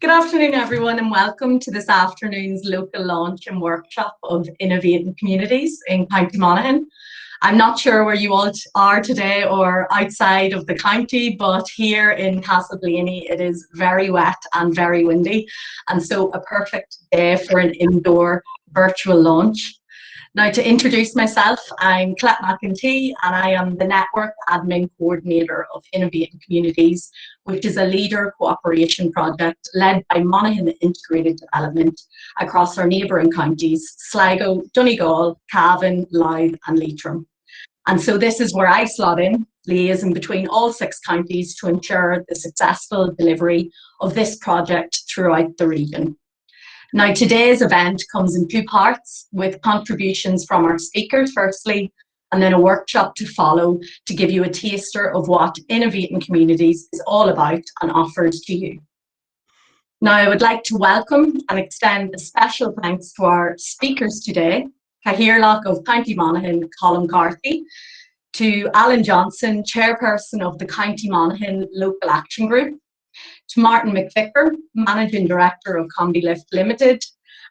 Good afternoon, everyone, and welcome to this afternoon's local launch and workshop of Innovating Communities in County Monaghan. I'm not sure where you all are today or outside of the county, but here in Castleblaney it is very wet and very windy, and so a perfect day for an indoor virtual launch. Now, to introduce myself, I'm Colette McEntee and I am the Network Admin Coordinator of Innovating Communities, which is a leader cooperation project led by Monaghan Integrated Development across our neighbouring counties, Sligo, Donegal, Cavan, Louth and Leitrim. And so this is where I slot in, liaising between all 6 counties to ensure the successful delivery of this project throughout the region. Now, today's event comes in 2 parts, with contributions from our speakers firstly, and then a workshop to follow to give you a taster of what Innovating Communities is all about and offers to you. Now, I would like to welcome and extend a special thanks to our speakers today, Cathaoirleach of County Monaghan, Colin Carthy, to Allan Johnson, Chairperson of the County Monaghan Local Action Group, to Martin McVicker, Managing Director of Combi-Lift Limited,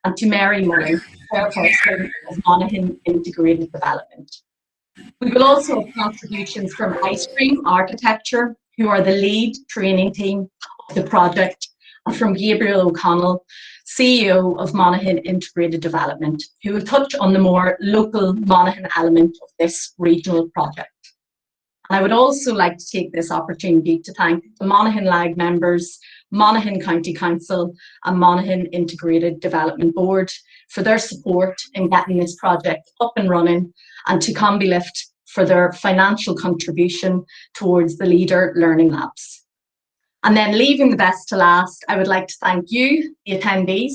and to Mary Mullen, Chairperson of Monaghan Integrated Development. We will also have contributions from Ice Cream Architecture, who are the lead training team of the project, and from Gabriel O'Connell, CEO of Monaghan Integrated Development, who will touch on the more local Monaghan element of this regional project. I would also like to take this opportunity to thank the Monaghan LAG members, Monaghan County Council and Monaghan Integrated Development Board for their support in getting this project up and running, and to Combi-Lift for their financial contribution towards the Leader Learning Labs. And then, leaving the best to last, I would like to thank you, the attendees,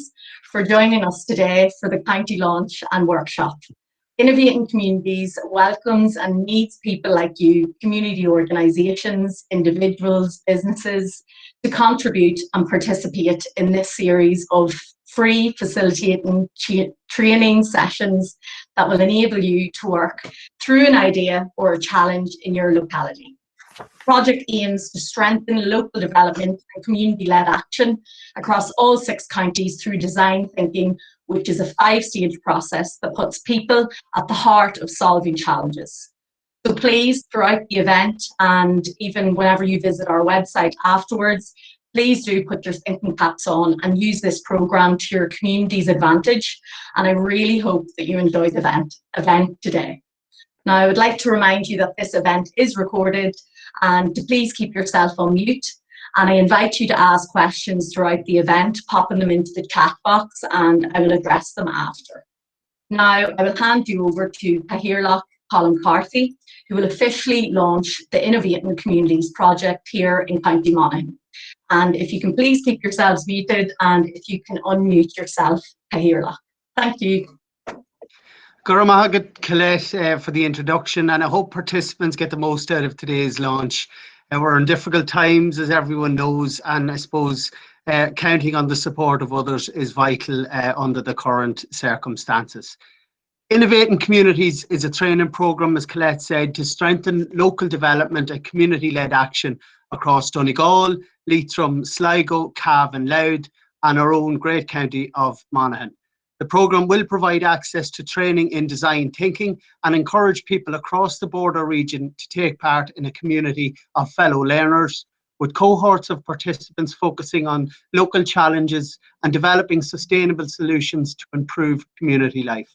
for joining us today for the county launch and workshop. Innovating Communities welcomes and needs people like you, community organisations, individuals, businesses, to contribute and participate in this series of free facilitating training sessions that will enable you to work through an idea or a challenge in your locality. The project aims to strengthen local development and community-led action across all 6 counties through design thinking, which is a 5-stage process that puts people at the heart of solving challenges. So please, throughout the event and even whenever you visit our website afterwards, please do put your thinking caps on and use this programme to your community's advantage. And I really hope that you enjoy the event today. Now, I would like to remind you that this event is recorded and to please keep yourself on mute. And I invite you to ask questions throughout the event, popping them into the chat box, and I will address them after. Now, I will hand you over to Cathaoirleach Colin Carthy, who will officially launch the Innovating Communities project here in County Monaghan. And if you can please keep yourselves muted, and if you can unmute yourself, Cathaoirleach. Thank you. Guramahagat Colette for the introduction, and I hope participants get the most out of today's launch. We're in difficult times, as everyone knows, and I suppose counting on the support of others is vital under the current circumstances. Innovating Communities is a training programme, as Colette said, to strengthen local development and community-led action across Donegal, Leitrim, Sligo, Cavan, Louth and our own great county of Monaghan. The programme will provide access to training in design thinking and encourage people across the border region to take part in a community of fellow learners, with cohorts of participants focusing on local challenges and developing sustainable solutions to improve community life.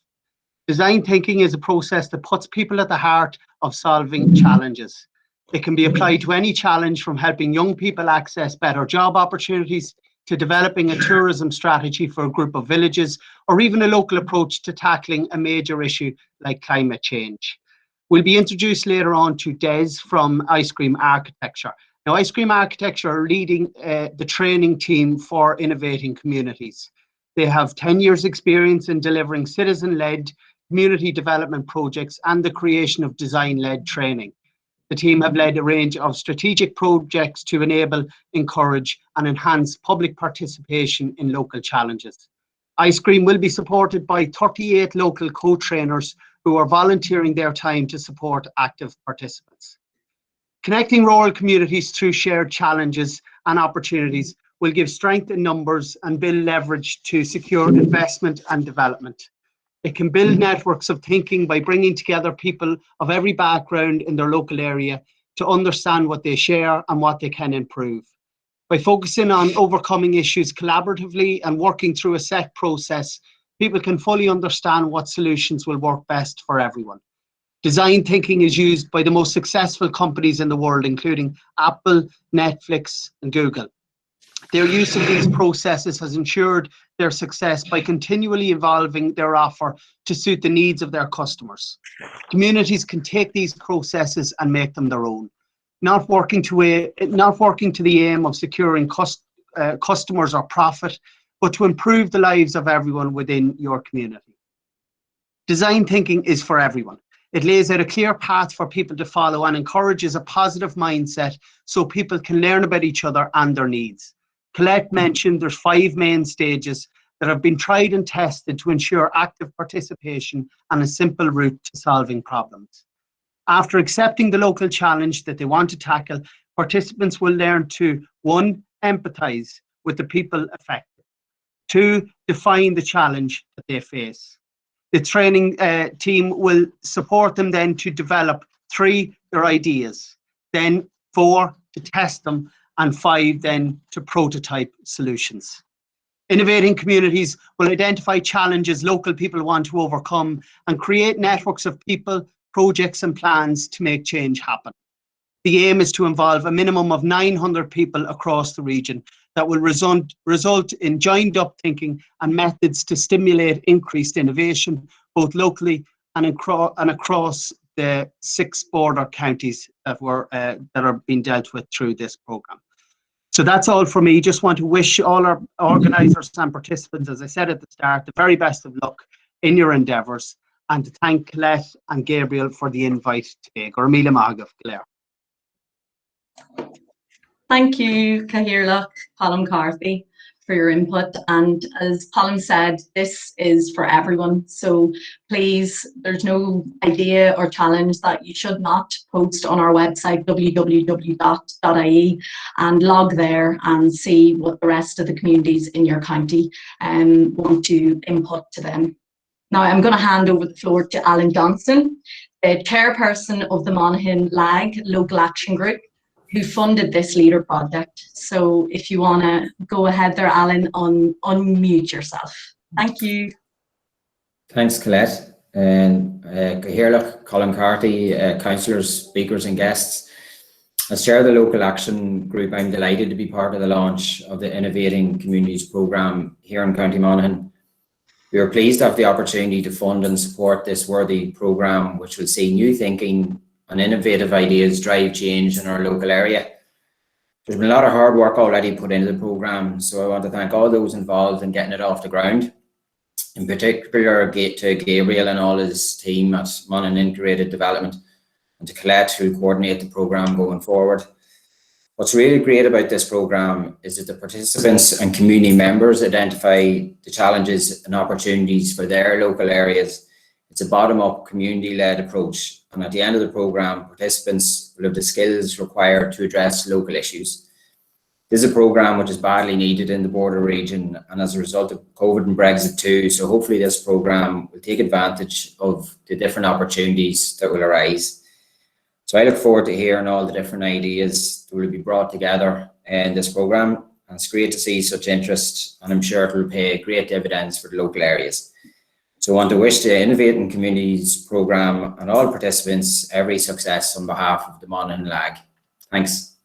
Design thinking is a process that puts people at the heart of solving challenges. It can be applied to any challenge, from helping young people access better job opportunities to developing a tourism strategy for a group of villages, or even a local approach to tackling a major issue like climate change. We'll be introduced later on to Des from Ice Cream Architecture. Now, Ice Cream Architecture are leading the training team for Innovating Communities. They have 10 years experience in delivering citizen-led community development projects and the creation of design-led training. The team have led a range of strategic projects to enable, encourage and enhance public participation in local challenges. Ice Cream will be supported by 38 local co-trainers who are volunteering their time to support active participants. Connecting rural communities through shared challenges and opportunities will give strength in numbers and build leverage to secure investment and development. It can build networks of thinking by bringing together people of every background in their local area to understand what they share and what they can improve. By focusing on overcoming issues collaboratively and working through a set process, people can fully understand what solutions will work best for everyone. Design thinking is used by the most successful companies in the world, including Apple, Netflix, and Google. Their use of these processes has ensured their success by continually evolving their offer to suit the needs of their customers. Communities can take these processes and make them their own, not working to the aim of securing customers or profit, but to improve the lives of everyone within your community. Design thinking is for everyone. It lays out a clear path for people to follow and encourages a positive mindset so people can learn about each other and their needs. Colette mentioned there's 5 main stages that have been tried and tested to ensure active participation and a simple route to solving problems. After accepting the local challenge that they want to tackle, participants will learn to 1. Empathize with the people affected, 2. Define the challenge that they face. The training team will support them then to develop 3, their ideas, then 4, to test them, and 5, then to prototype solutions. Innovating Communities will identify challenges local people want to overcome and create networks of people, projects and plans to make change happen. The aim is to involve a minimum of 900 people across the region that will result in joined up thinking and methods to stimulate increased innovation, both locally and across the 6 border counties that are being dealt with through this programme. So that's all for me. Just want to wish all our organisers and participants, as I said at the start, the very best of luck in your endeavours, and to thank Colette and Gabriel for the invite today. Gormila Magaf, Claire. Thank you, Cathaoirleach, Colm Carthy, for your input. And as Colm said, this is for everyone. So please, there's no idea or challenge that you should not post on our website, www.ie, and log there and see what the rest of the communities in your county want to input to them. Now I'm going to hand over the floor to Allan Johnson, the chairperson of the Monaghan LAG Local Action Group, who funded this leader project. So if you want to go ahead there, Allan, unmute yourself. Thank you. Thanks, Colette. And Cathaoirleach, Colm Carthy, councillors, speakers and guests. As chair of the Local Action Group, I'm delighted to be part of the launch of the Innovating Communities programme here in County Monaghan. We are pleased to have the opportunity to fund and support this worthy programme, which will see new thinking and innovative ideas drive change in our local area. There's been a lot of hard work already put into the programme, so I want to thank all those involved in getting it off the ground, in particular to Gabriel and all his team at Monaghan Integrated Development, and to Colette, who will coordinate the programme going forward. What's really great about this programme is that the participants and community members identify the challenges and opportunities for their local areas. It's a bottom-up, community-led approach, and at the end of the programme, participants will have the skills required to address local issues. This is a programme which is badly needed in the border region, and as a result of COVID and Brexit too, so hopefully this programme will take advantage of the different opportunities that will arise. So I look forward to hearing all the different ideas that will be brought together in this programme, and it's great to see such interest, and I'm sure it will pay great dividends for the local areas. So I want to wish the Innovating Communities programme and all participants every success on behalf of the Monaghan LAG. Thanks.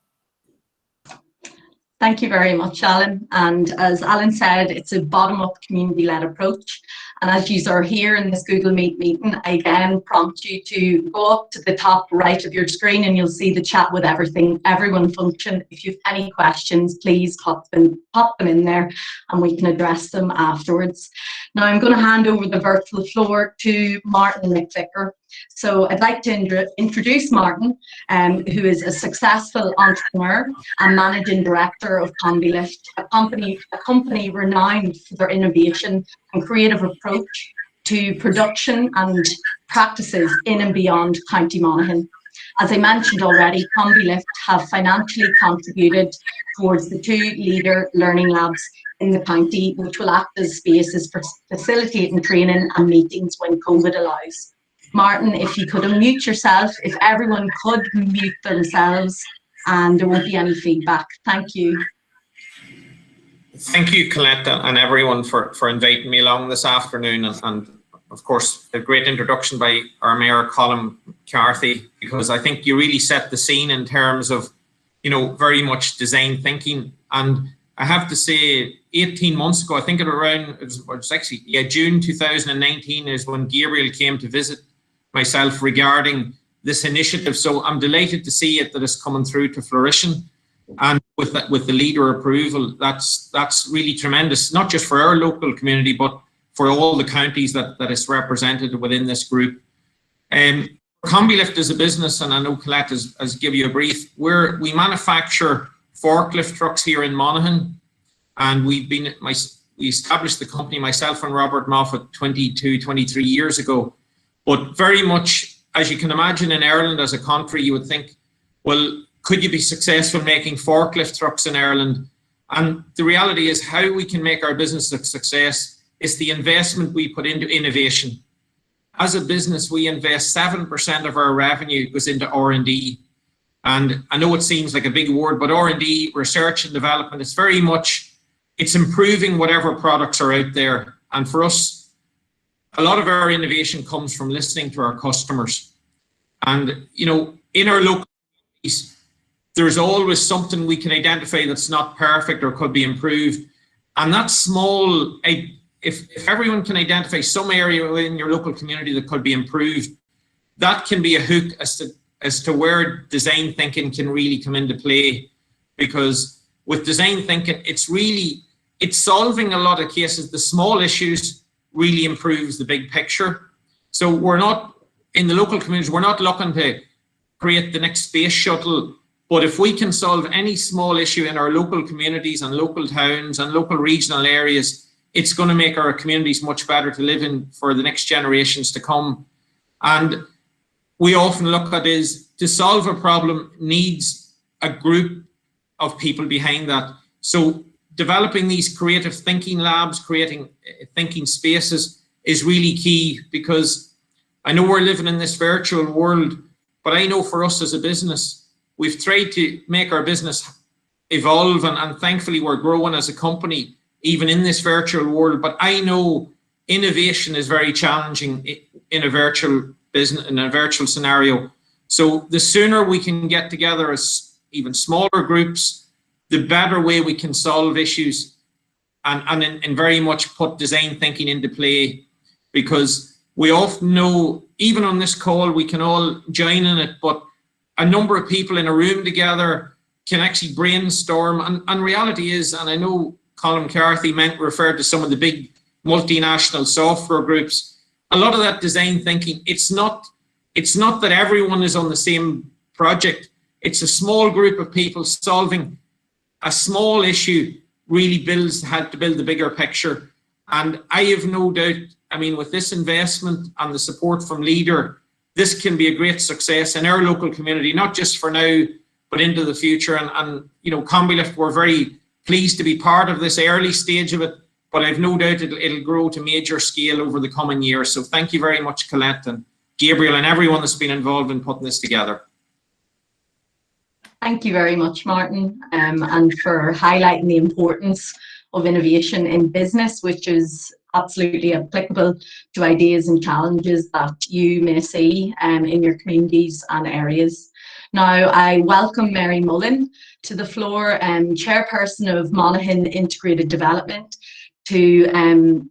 Thank you very much, Allan. And as Allan said, it's a bottom-up community-led approach. And as you are here in this Google Meet meeting, I again prompt you to go up to the top right of your screen and you'll see the chat with everyone function. If you have any questions, please pop them in there and we can address them afterwards. Now I'm going to hand over the virtual floor to Martin McVicker. So I'd like to introduce Martin, who is a successful entrepreneur and managing director of CombiLift, a company renowned for their innovation and creative approach to production and practices in and beyond County Monaghan. As I mentioned already, Combi have financially contributed towards the 2 leader learning labs in the county, which will act as spaces for facilitating training and meetings when COVID allows. Martin, if you could unmute yourself, if everyone could mute themselves, and there won't be any feedback. Thank you. Thank you, Colette, and everyone for inviting me along this afternoon, and of course a great introduction by our Mayor Colin McCarthy, because I think you really set the scene in terms of, you know, very much design thinking. And I have to say, 18 months ago, I think it was actually June 2019 is when Gabriel came to visit myself regarding this initiative. So I'm delighted to see it that it's coming through to fruition, and with the leader approval, that's really tremendous, not just for our local community, but for all the counties that is represented within this group. Combi is a business, and I know Colette has given you a brief, we manufacture forklift trucks here in Monaghan, and we established the company, myself and Robert Moffat, 23 years ago. But very much, as you can imagine, in Ireland as a country, you would think, well, could you be successful making forklift trucks in Ireland? And the reality is, how we can make our business a success is the investment we put into innovation. As a business, we invest 7% of our revenue goes into R&D. And I know it seems like a big word, but R&D, research and development, it's very much, it's improving whatever products are out there. And for us, a lot of our innovation comes from listening to our customers. And, you know, in our local communities, there's always something we can identify that's not perfect or could be improved. And that small, if everyone can identify some area in your local community that could be improved, that can be a hook as to where design thinking can really come into play. Because with design thinking, it's solving a lot of cases. The small issues really improves the big picture. So we're not, in the local communities, we're not looking to create the next space shuttle, but if we can solve any small issue in our local communities and local towns and local regional areas, it's going to make our communities much better to live in for the next generations to come. And we often look at is to solve a problem needs a group of people behind that. So developing these creative thinking labs, creating thinking spaces is really key, because I know we're living in this virtual world, but I know for us as a business, we've tried to make our business evolve, and thankfully we're growing as a company, even in this virtual world. But I know innovation is very challenging in a virtual business, in a virtual scenario. So the sooner we can get together as even smaller groups, the better way we can solve issues and very much put design thinking into play. Because we often know, even on this call, we can all join in it, but a number of people in a room together can actually brainstorm. And reality is, and I know Colin McCarthy referred to some of the big multinational software groups, a lot of that design thinking, it's not that everyone is on the same project. It's a small group of people solving a small issue, really had to build the bigger picture. And I have no doubt, I mean, with this investment and the support from Leader, this can be a great success in our local community, not just for now, but into the future. And you know, Combi, we're very pleased to be part of this early stage of it, but I've no doubt it'll grow to major scale over the coming years. So thank you very much, Colette and Gabriel and everyone that's been involved in putting this together. Thank you very much, Martin, and for highlighting the importance of innovation in business, which is absolutely applicable to ideas and challenges that you may see in your communities and areas. Now, I welcome Mary Mullen to the floor, Chairperson of Monaghan Integrated Development, to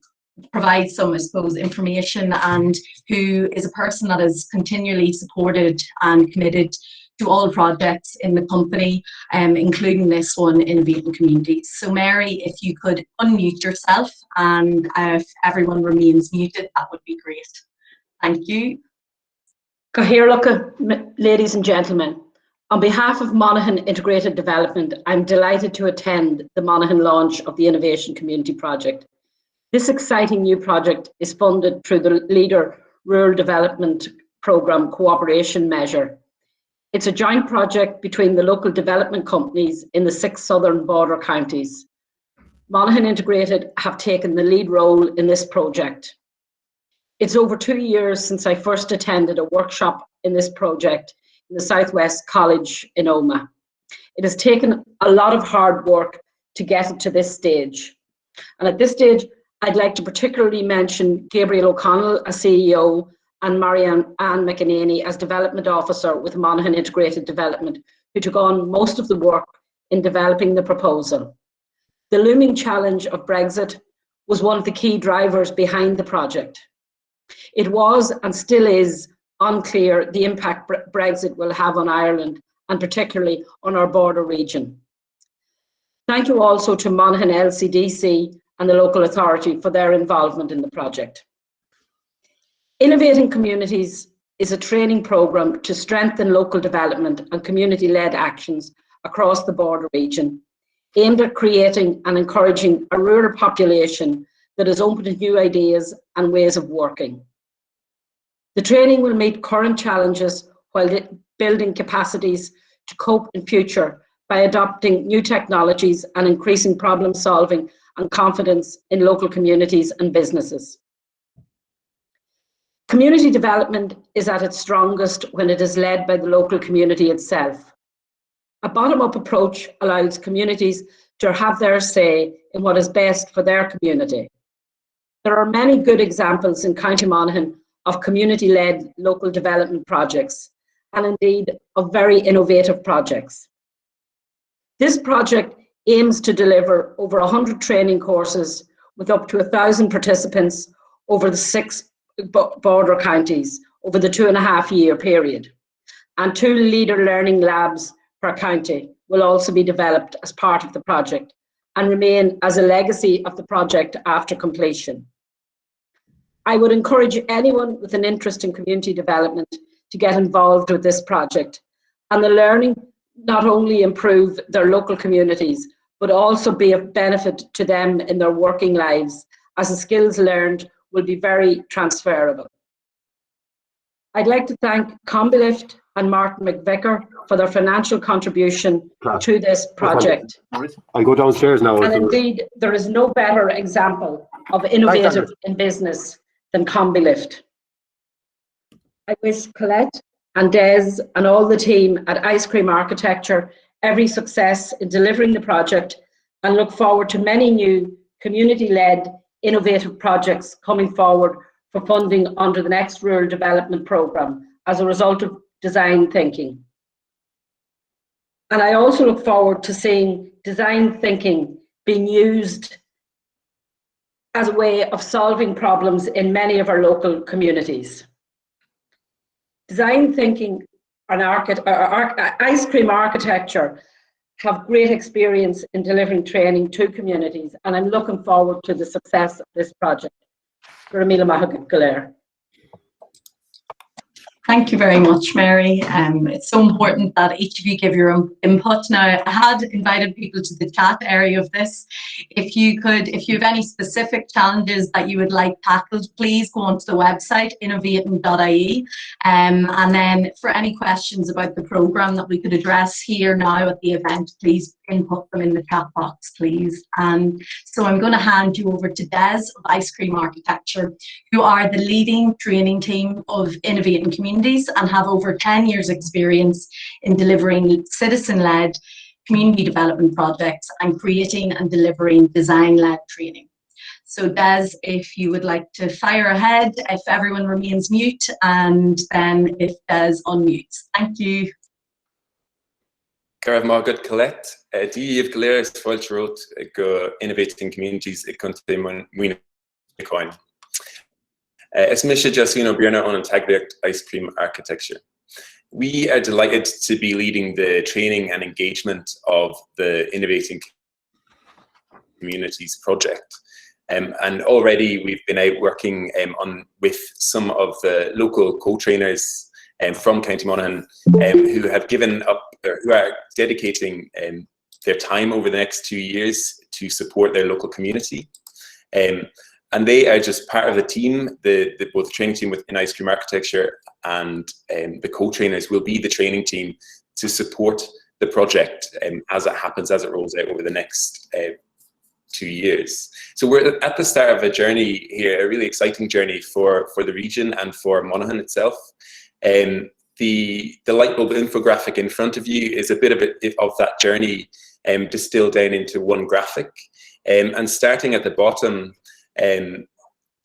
provide some, I suppose, information, and who is a person that is continually supported and committed to all projects in the company, including this one, Innovating Communities. So Mary, if you could unmute yourself, and if everyone remains muted, that would be great. Thank you. Cahir, ladies and gentlemen, on behalf of Monaghan Integrated Development, I'm delighted to attend the Monaghan launch of the Innovation Community Project. This exciting new project is funded through the Leader Rural Development Programme Cooperation Measure. It's a joint project between the local development companies in the 6 southern border counties. Monaghan Integrated have taken the lead role in this project. It's over 2 years since I first attended a workshop in this project in the Southwest College in Omagh. It has taken a lot of hard work to get it to this stage. And at this stage, I'd like to particularly mention Gabriel O'Connell as CEO and Marianne McEnany as Development Officer with Monaghan Integrated Development, who took on most of the work in developing the proposal. The looming challenge of Brexit was one of the key drivers behind the project. It was and still is unclear the impact Brexit will have on Ireland and particularly on our border region. Thank you also to Monaghan LCDC and the local authority for their involvement in the project. Innovating Communities is a training programme to strengthen local development and community-led actions across the border region, aimed at creating and encouraging a rural population that is open to new ideas and ways of working. The training will meet current challenges while building capacities to cope in future by adopting new technologies and increasing problem solving and confidence in local communities and businesses. Community development is at its strongest when it is led by the local community itself. A bottom-up approach allows communities to have their say in what is best for their community. There are many good examples in County Monaghan of community-led local development projects, and indeed of very innovative projects. This project aims to deliver over 100 training courses with up to 1,000 participants over the 6 border counties over the 2.5-year period. And 2 leader learning labs per county will also be developed as part of the project and remain as a legacy of the project after completion. I would encourage anyone with an interest in community development to get involved with this project, and the learning not only improve their local communities, but also be of benefit to them in their working lives, as the skills learned will be very transferable. I'd like to thank Combilift and Martin McVicker for their financial contribution to this project. I'll go downstairs now. And indeed, there is no better example of innovative in business than Combilift. I wish Colette and Des and all the team at Ice Cream Architecture every success in delivering the project, and look forward to many new community-led innovative projects coming forward for funding under the next Rural Development Programme as a result of design thinking. And I also look forward to seeing design thinking being used as a way of solving problems in many of our local communities. Design thinking and Ice Cream Architecture have great experience in delivering training to communities, and I'm looking forward to the success of this project. Thank you very much, Mary. It's so important that each of you give your input. Now, I had invited people to the chat area of this. If you have any specific challenges that you would like tackled, please go onto the website, innovating.ie. And then for any questions about the programme that we could address here now at the event, please input them in the chat box, please. And so I'm going to hand you over to Des of Ice Cream Architecture, who are the leading training team of Innovating Communities and have over 10 years experience in delivering citizen-led community development projects and creating and delivering design-led training. So Des, if you would like to fire ahead, if everyone remains mute, and then if Des unmutes. Thank you. Gareth Margaret Colette, Díomh Galéris Fáilte go Innovating Communities Contain Coin. It's Misha Jasino Bierna on Untitled Ice Cream Architecture. We are delighted to be leading the training and engagement of the Innovating Communities project. And already we've been out working with some of the local co-trainers from County Monaghan who have given up, who are dedicating their time over the next 2 years to support their local community. And they are just part of the team, both the training team within ice cream architecture and the co-trainers will be the training team to support the project as it happens, as it rolls out over the next 2 years. So we're at the start of a journey here, a really exciting journey for the region and for Monaghan itself. The light bulb infographic in front of you is a bit of that journey distilled down into one graphic. And starting at the bottom,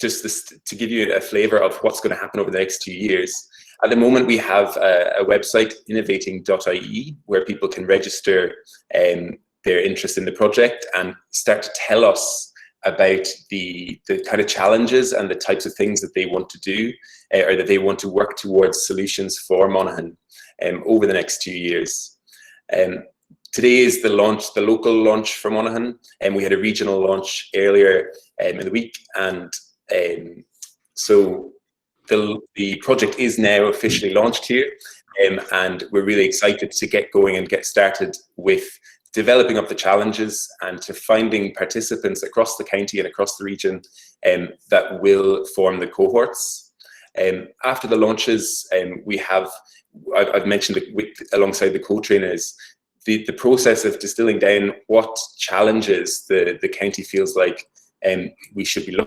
just to give you a flavour of what's going to happen over the next 2 years. At the moment, we have a website, innovating.ie, where people can register their interest in the project and start to tell us about the kind of challenges and the types of things that they want to do or that they want to work towards solutions for Monaghan over the next 2 years. Today is the launch, the local launch for Monaghan, and we had a regional launch earlier in the week, and so the project is now officially launched here, and we're really excited to get going and get started with developing up the challenges and to finding participants across the county and across the region that will form the cohorts. After the launches, we have, I've mentioned alongside the co-trainers, the process of distilling down what challenges the county feels like we should be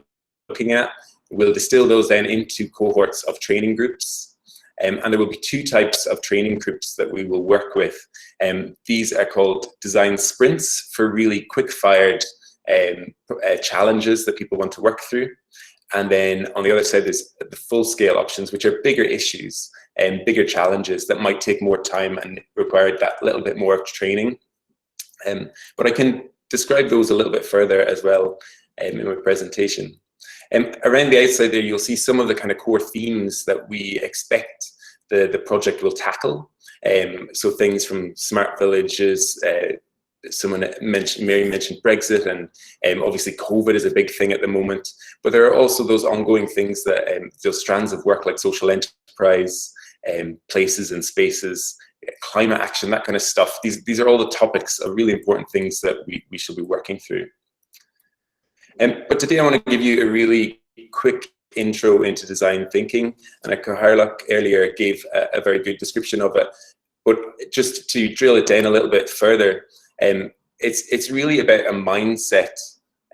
looking at. We'll distill those down into cohorts of training groups. And there will be 2 types of training groups that we will work with. These are called design sprints for really quick-fired challenges that people want to work through. And then on the other side, there's the full-scale options, which are bigger issues and bigger challenges that might take more time and require that little bit more of training. But I can describe those a little bit further as well in my presentation. Around the outside there, you'll see some of the kind of core themes that we expect the project will tackle. So things from smart villages, Mary mentioned Brexit, and obviously COVID is a big thing at the moment. But there are also those ongoing things that those strands of work like social enterprise, places and spaces, climate action, that kind of stuff. These are all the topics of really important things that we should be working through. But today I want to give you a really quick intro into design thinking, and Caharloch earlier gave a very good description of it. But just to drill it down a little bit further, it's really about a mindset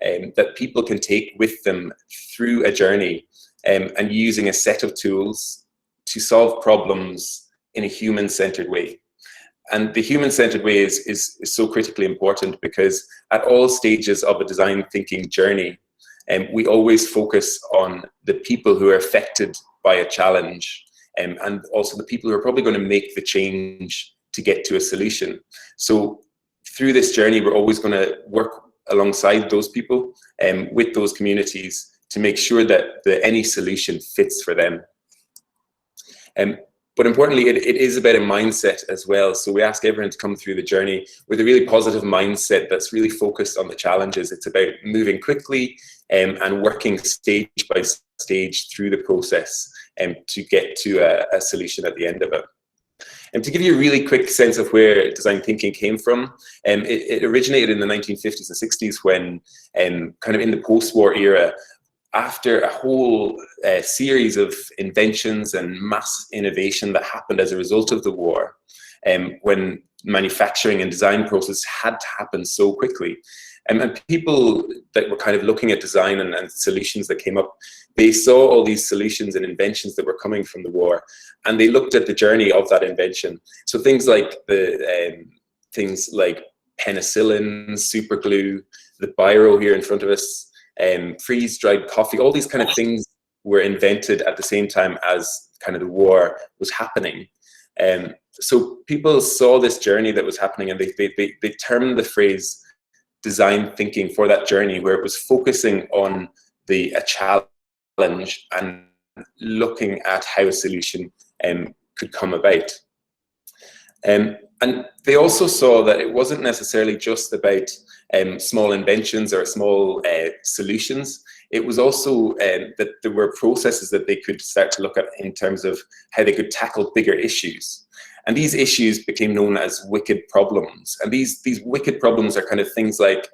that people can take with them through a journey, and using a set of tools to solve problems in a human-centered way. And the human-centered way is so critically important, because at all stages of a design thinking journey, we always focus on the people who are affected by a challenge, and also the people who are probably going to make the change to get to a solution. So through this journey, we're always going to work alongside those people and with those communities to make sure that any solution fits for them. But importantly, it is about a mindset as well. So we ask everyone to come through the journey with a really positive mindset that's really focused on the challenges. It's about moving quickly and working stage by stage through the process to get to a solution at the end of it. And to give you a really quick sense of where design thinking came from, it originated in the 1950s and 60s when, kind of in the post-war era, after a whole series of inventions and mass innovation that happened as a result of the war, when manufacturing and design process had to happen so quickly. And people that were kind of looking at design and solutions that came up, they saw all these solutions and inventions that were coming from the war, and they looked at the journey of that invention. So things like penicillin, super glue, the biro here in front of us, freeze-dried coffee, all these kind of things were invented at the same time as kind of the war was happening. So people saw this journey that was happening, and they termed the phrase design thinking for that journey, where it was focusing on a challenge and looking at how a solution could come about. And they also saw that it wasn't necessarily just about small inventions or small solutions. It was also that there were processes that they could start to look at in terms of how they could tackle bigger issues. And these issues became known as wicked problems. And these wicked problems are kind of things like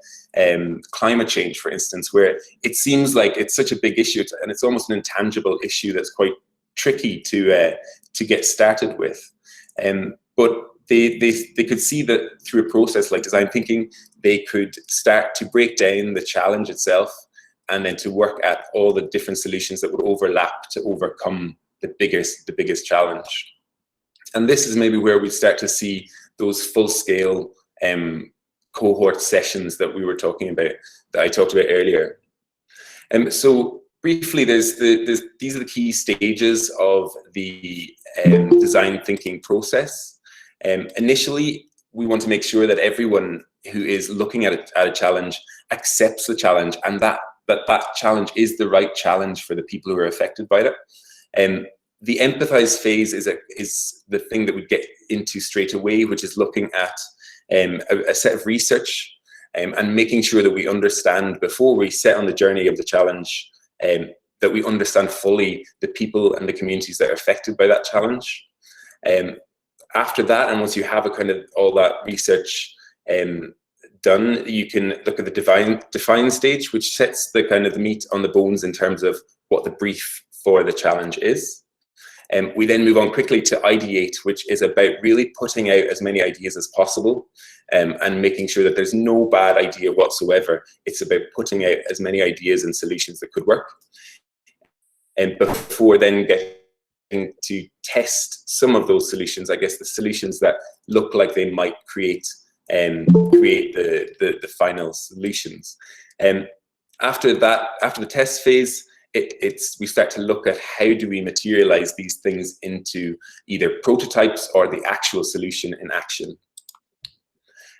climate change, for instance, where it seems like it's such a big issue and it's almost an intangible issue that's quite tricky to get started with. But they could see that through a process like design thinking, they could start to break down the challenge itself and then to work at all the different solutions that would overlap to overcome the biggest challenge. And this is maybe where we start to see those full-scale cohort sessions that we were talking about, that I talked about earlier. So briefly, these are the key stages of the design thinking process. Initially, we want to make sure that everyone who is looking at a challenge accepts the challenge, and that challenge is the right challenge for the people who are affected by it. The empathize phase is the thing that we get into straight away, which is looking at a set of research and making sure that we understand, before we set on the journey of the challenge, that we understand fully the people and the communities that are affected by that challenge. After that, and once you have a kind of all that research done, you can look at the define stage, which sets the kind of the meat on the bones in terms of what the brief for the challenge is. We then move on quickly to ideate, which is about really putting out as many ideas as possible and making sure that there's no bad idea whatsoever. It's about putting out as many ideas and solutions that could work. And before then getting to test some of those solutions, I guess the solutions that look like they might create the final solutions. After the test phase, we start to look at how do we materialize these things into either prototypes or the actual solution in action.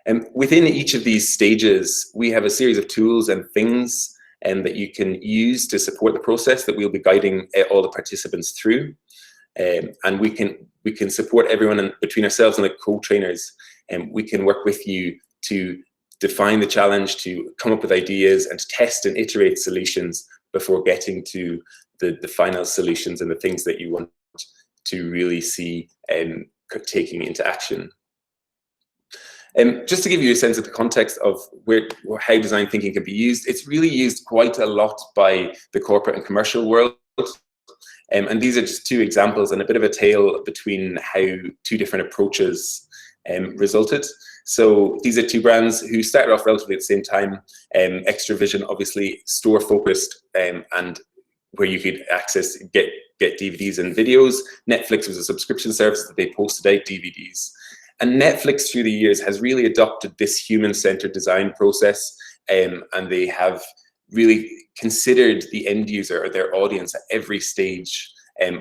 And within each of these stages, we have a series of tools and things that you can use to support the process that we'll be guiding all the participants through. And we can support everyone between ourselves and the co-trainers, and we can work with you to define the challenge, to come up with ideas and to test and iterate solutions before getting to the final solutions and the things that you want to really see taking into action. Just to give you a sense of the context of how design thinking can be used, it's really used quite a lot by the corporate and commercial world. And these are just two examples and a bit of a tale between how two different approaches resulted. So these are two brands who started off relatively at the same time. Extra Vision, obviously store focused and where you could get DVDs and videos. Netflix was a subscription service that they posted out DVDs. And Netflix through the years has really adopted this human-centered design process, and they have really considered the end user or their audience at every stage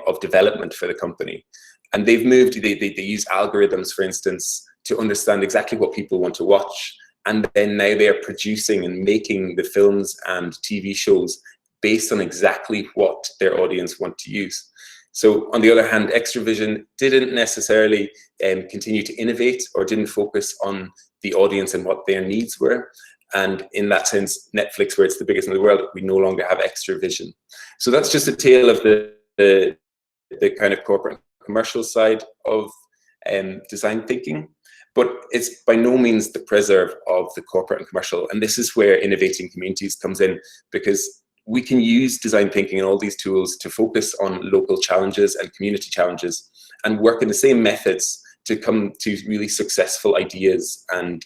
of development for the company. And they've moved, they use algorithms, for instance, to understand exactly what people want to watch. And then now they are producing and making the films and TV shows based on exactly what their audience want to use. So on the other hand, Extra Vision didn't necessarily continue to innovate or didn't focus on the audience and what their needs were. And in that sense, Netflix, where it's the biggest in the world, we no longer have Extra Vision. So that's just a tale of the kind of corporate commercial side of design thinking. But it's by no means the preserve of the corporate and commercial. And this is where Innovating Communities comes in, because we can use design thinking and all these tools to focus on local challenges and community challenges and work in the same methods to come to really successful ideas and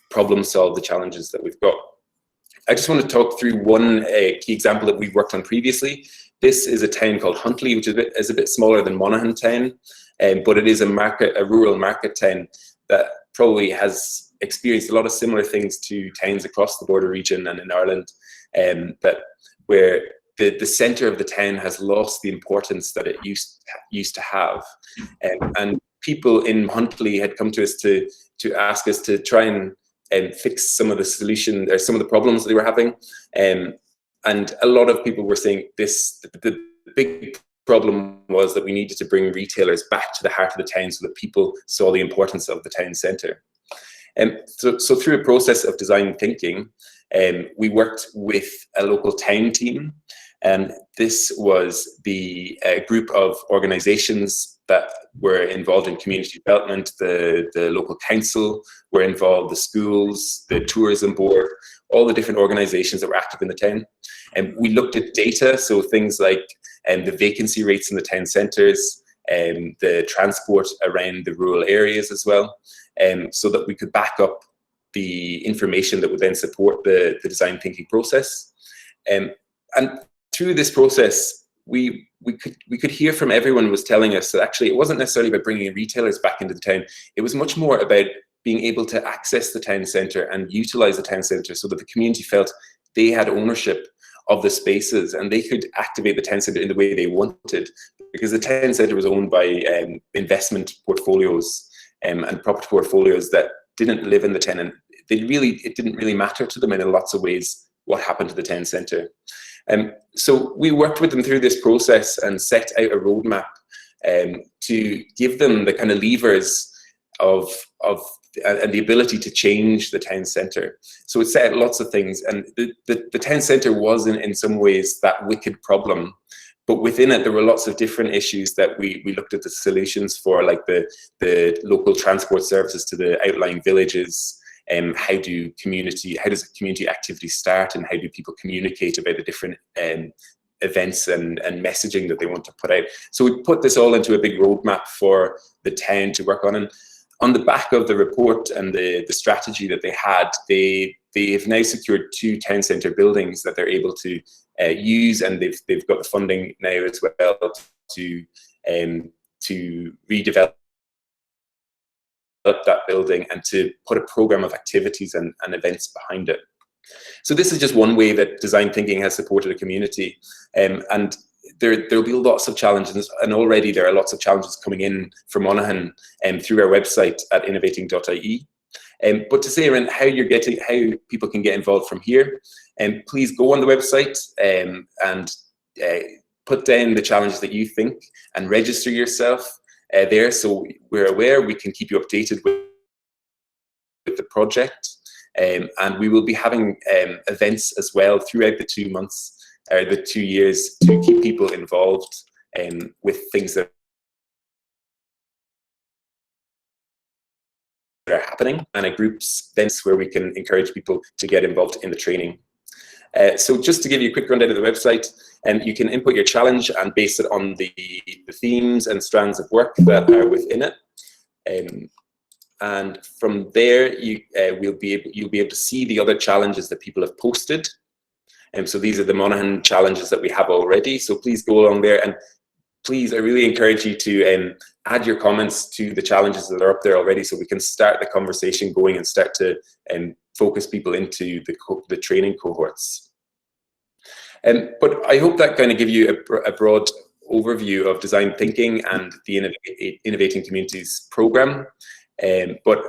problem solve the challenges that we've got. I just want to talk through one key example that we've worked on previously. This is a town called Huntly, which is a bit smaller than Monaghan town, but it is a rural market town that probably has experienced a lot of similar things to towns across the border region and in Ireland, that where the centre of the town has lost the importance that it used to have, and people in Huntly had come to us to ask us to try and fix some of the solution or some of the problems that they were having, and a lot of people were saying the big problem was that we needed to bring retailers back to the heart of the town so that people saw the importance of the town centre. So through a process of design thinking, we worked with a local town team, and this was the group of organisations that were involved in community development, the local council were involved, the schools, the tourism board, all the different organisations that were active in the town. And we looked at data, so things like the vacancy rates in the town centres, the transport around the rural areas as well, so that we could back up the information that would then support the design thinking process. And through this process, we could hear from everyone was telling us that actually it wasn't necessarily about bringing retailers back into the town. It was much more about being able to access the town centre and utilise the town centre so that the community felt they had ownership of the spaces and they could activate the town centre in the way they wanted, because the town centre was owned by investment portfolios and property portfolios that didn't live in the town, and it didn't really matter to them in lots of ways what happened to the town centre. So we worked with them through this process and set out a roadmap to give them the kind of levers and the ability to change the town centre. So it set out lots of things, and the town centre was in some ways that wicked problem, but within it there were lots of different issues that we looked at the solutions for, like the local transport services to the outlying villages. How does community activity start, and how do people communicate about the different events and messaging that they want to put out? So we put this all into a big roadmap for the town to work on, and on the back of the report and the strategy that they had, they've now secured 2 town centre buildings that they're able to use, and they've got the funding now as well to redevelop that building and to put a program of activities and events behind it. So this is just one way that design thinking has supported a community, and there'll be lots of challenges, and already there are lots of challenges coming in from Monaghan through our website at innovating.ie. But to say around how people can get involved from here, please go on the website and put down the challenges that you think and register yourself there, so we're aware, we can keep you updated with the project, and we will be having events as well throughout the 2 months, the 2 years, to keep people involved with things that are happening, and a groups events where we can encourage people to get involved in the training. So just to give you a quick rundown of the website, you can input your challenge and base it on the themes and strands of work that are within it. And from there, you'll be able to see the other challenges that people have posted. So these are the Monaghan challenges that we have already. So please go along there, and please, I really encourage you to add your comments to the challenges that are up there already, so we can start the conversation going and start to focus people into the training cohorts. But I hope that kind of give you a broad overview of design thinking and the Innovating Communities program. But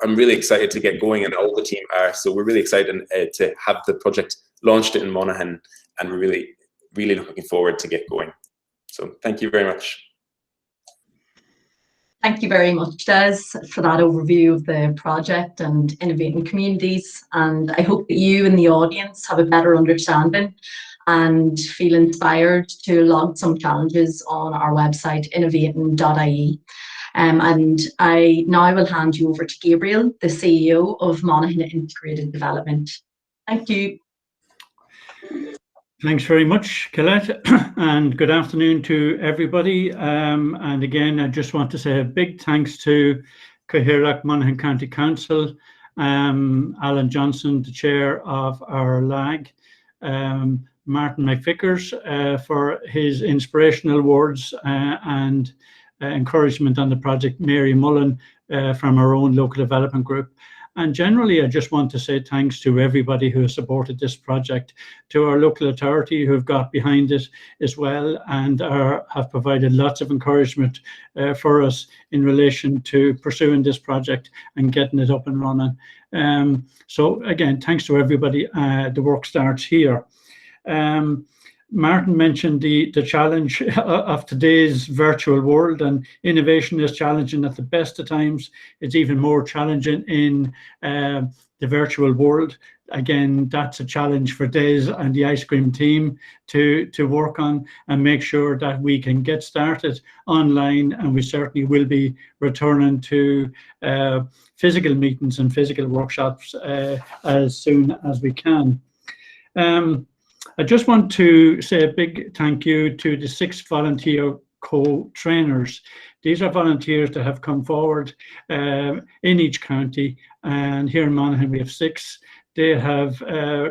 I'm really excited to get going, and all the team are. So we're really excited to have the project launched in Monaghan, and we're really, really looking forward to get going. So thank you very much. Thank you very much, Des, for that overview of the project and Innovating Communities. And I hope that you and the audience have a better understanding and feel inspired to log some challenges on our website, innovating.ie. And I now will hand you over to Gabriel, the CEO of Monaghan Integrated Development. Thank you. Thanks very much, Colette, and good afternoon to everybody. And again, I just want to say a big thanks to Cathaoirleach Monaghan County Council, Allan Johnson, the chair of our LAG, Martin McVickers for his inspirational words and encouragement on the project, Mary Mullen from our own local development group. And generally, I just want to say thanks to everybody who has supported this project, to our local authority who have got behind it as well, and have provided lots of encouragement for us in relation to pursuing this project and getting it up and running. So again, thanks to everybody. The work starts here. Martin mentioned the challenge of today's virtual world, and innovation is challenging at the best of times. It's even more challenging in the virtual world. again, that's a challenge for Des and the ice cream team to work on and make sure that we can get started online, and we certainly will be returning to physical meetings and physical workshops as soon as we can. I just want to say a big thank you to the 6 volunteer co-trainers. These are volunteers that have come forward in each county, and here in Monaghan we have 6. They have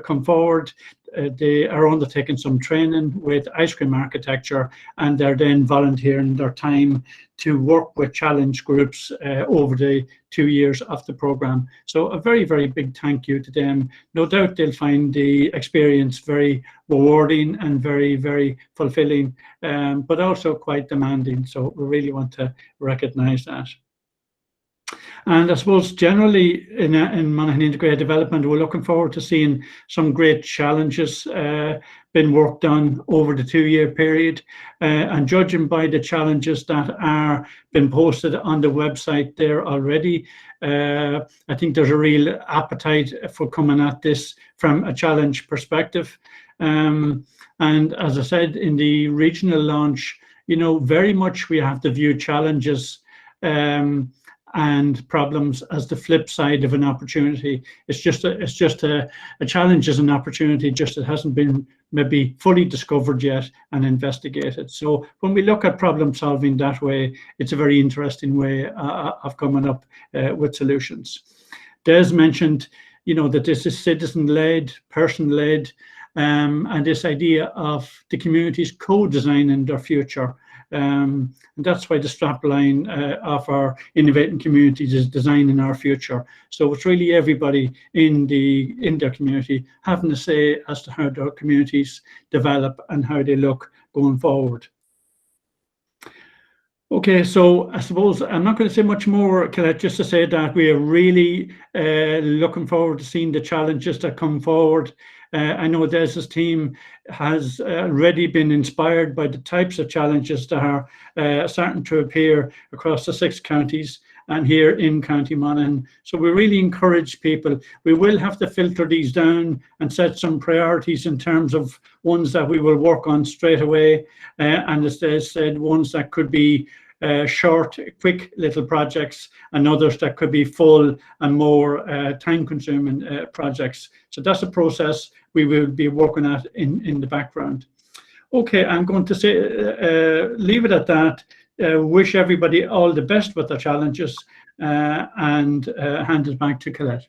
come forward. They are undertaking some training with ice cream architecture, and they're then volunteering their time to work with challenge groups over the 2 years of the programme. So a very, very big thank you to them. No doubt they'll find the experience very rewarding and very, very fulfilling, but also quite demanding. So we really want to recognise that. And I suppose generally in Monaghan Integrated Development, we're looking forward to seeing some great challenges been worked on over the 2-year period. And judging by the challenges that are been posted on the website there already, I think there's a real appetite for coming at this from a challenge perspective. And as I said in the regional launch, you know, very much we have to view challenges and problems as the flip side of an opportunity. It's just a challenge as an opportunity, just it hasn't been maybe fully discovered yet and investigated. So when we look at problem solving that way, it's a very interesting way of coming up with solutions. Des mentioned, you know, that this is citizen-led, person-led, and this idea of the communities co-designing their future. And that's why the strapline of our Innovating Communities is designing our future. So it's really everybody in their community having a say as to how their communities develop and how they look going forward. Okay, so I suppose I'm not going to say much more, Colette, just to say that we are really looking forward to seeing the challenges that come forward. I know Des's team has already been inspired by the types of challenges that are starting to appear across the 6 counties and here in County Monaghan. So we really encourage people. We will have to filter these down and set some priorities in terms of ones that we will work on straight away. And as Des said, ones that could be short, quick little projects, and others that could be full and more time-consuming projects. So that's a process we will be working at in the background. Okay, I'm going to say leave it at that. Wish everybody all the best with their challenges, and hand it back to Colette.